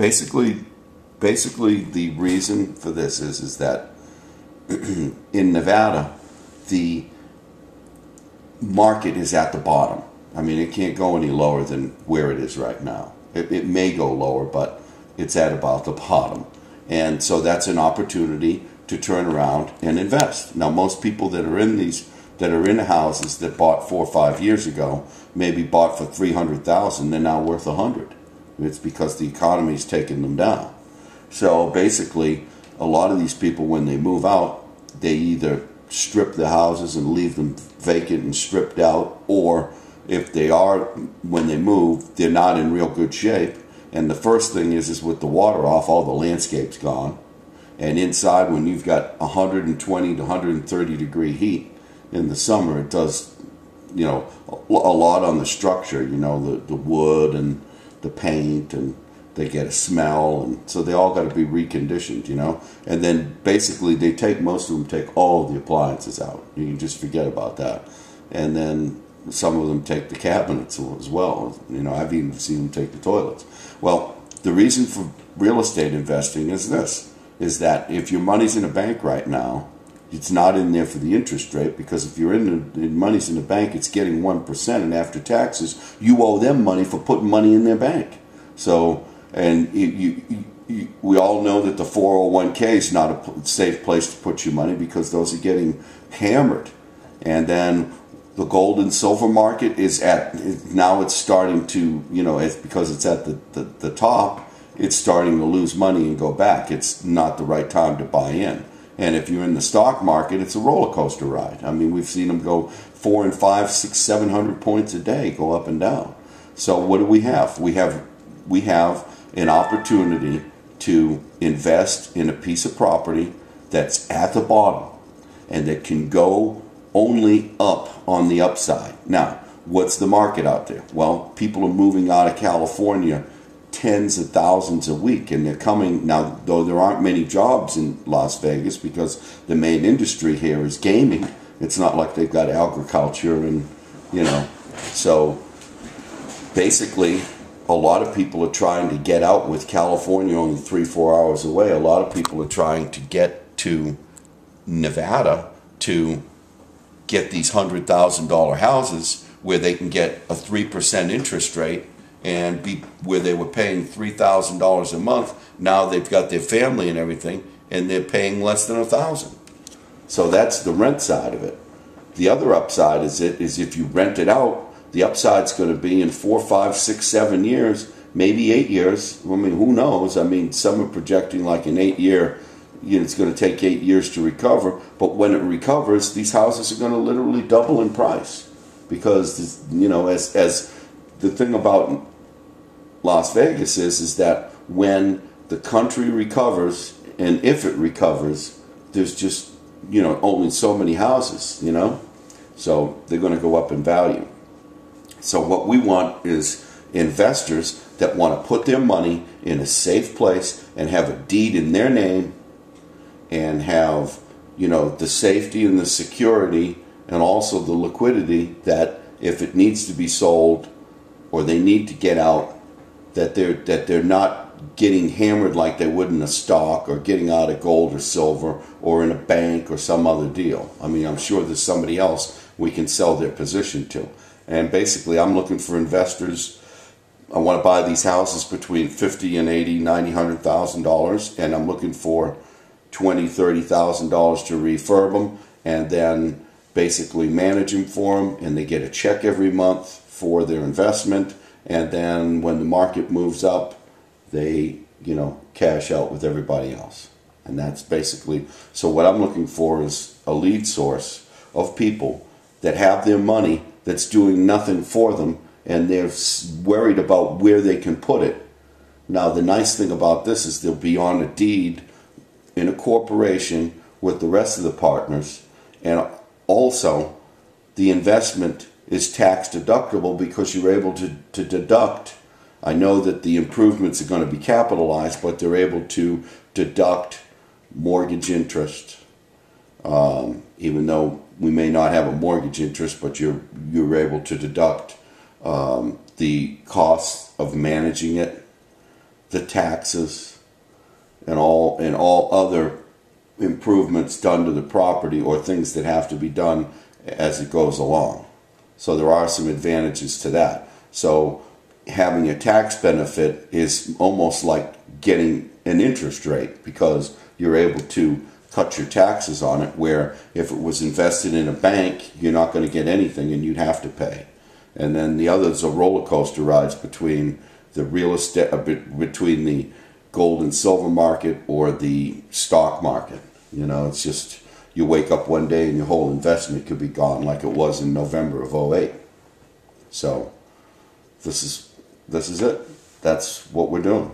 basically, basically the reason for this is that in Nevada, the market is at the bottom. I mean, it can't go any lower than where it is right now. It may go lower, but it's at about the bottom. And so that's an opportunity to turn around and invest. Now, most people that are in houses that bought 4 or 5 years ago, maybe bought for $300,000, they're now worth $100. It's because the economy's taken them down. So basically, a lot of these people, when they move out, they either strip the houses and leave them vacant and stripped out, or if they are, when they move, they're not in real good shape. And the first thing is with the water off, all the landscape's gone. And inside, when you've got 120 to 130 degree heat in the summer, it does, you know, a lot on the structure, you know, the wood and the paint, and they get a smell, and so they all got to be reconditioned, you know. And then basically most of them take all of the appliances out. You can just forget about that. And then some of them take the cabinets as well. You know, I've even seen them take the toilets. Well, the reason for real estate investing is this, is that if your money's in a bank right now, it's not in there for the interest rate, because if you're money's in the bank, it's getting 1%, and after taxes, you owe them money for putting money in their bank. So, and we all know that the 401k is not a safe place to put your money, because those are getting hammered. And then the gold and silver market is now it's starting to, you know, because it's at the top, it's starting to lose money and go back. It's not the right time to buy in. And if you're in the stock market, it's a roller coaster ride. I mean, we've seen them go 400 and 500, 600, 700 points a day, go up and down. So what do we have? We have an opportunity to invest in a piece of property that's at the bottom and that can go only up on the upside. Now, what's the market out there? Well, people are moving out of California tens of thousands a week, and they're coming now, though there aren't many jobs in Las Vegas because the main industry here is gaming. It's not like they've got agriculture and, you know, so basically a lot of people are trying to get out. With California only 3-4 hours away, a lot of people are trying to get to Nevada to get these $100,000 houses where they can get a 3% interest rate, and be where they were paying $3,000 a month. Now they've got their family and everything, and they're paying less than $1,000. So that's the rent side of it. The other upside is if you rent it out, the upside's going to be in 4, 5, 6, 7 years, maybe 8 years. I mean, who knows? I mean, some are projecting like an 8-year. You know, it's going to take 8 years to recover. But when it recovers, these houses are going to literally double in price, because, you know, as the thing about Las Vegas is that when the country recovers, and if it recovers, there's just, you know, only so many houses, you know, so they're going to go up in value. So what we want is investors that want to put their money in a safe place and have a deed in their name, and have, you know, the safety and the security and also the liquidity that if it needs to be sold or they need to get out, that they're not getting hammered like they would in a stock, or getting out of gold or silver, or in a bank or some other deal. I mean, I'm sure there's somebody else we can sell their position to. And basically, I'm looking for investors. I want to buy these houses between $50,000 and $80,000, $90,000, $100,000, and I'm looking for $20,000, $30,000 to refurb them, and then basically manage them for them, and they get a check every month for their investment. And then when the market moves up, they, you know, cash out with everybody else. And that's basically, so what I'm looking for is a lead source of people that have their money that's doing nothing for them, and they're worried about where they can put it. Now, the nice thing about this is they'll be on a deed in a corporation with the rest of the partners, and also the investment is tax deductible because you're able to deduct. I know that the improvements are going to be capitalized, but they're able to deduct mortgage interest, even though we may not have a mortgage interest, but you're able to deduct the costs of managing it, the taxes and all other improvements done to the property or things that have to be done as it goes along. So there are some advantages to that. So having a tax benefit is almost like getting an interest rate, because you're able to cut your taxes on it, where if it was invested in a bank, you're not going to get anything and you'd have to pay. And then the other is a roller coaster rides between the real estate, between the gold and silver market or the stock market. You know, it's just, you wake up one day and your whole investment could be gone, like it was in November of '08. So this is it. That's what we're doing.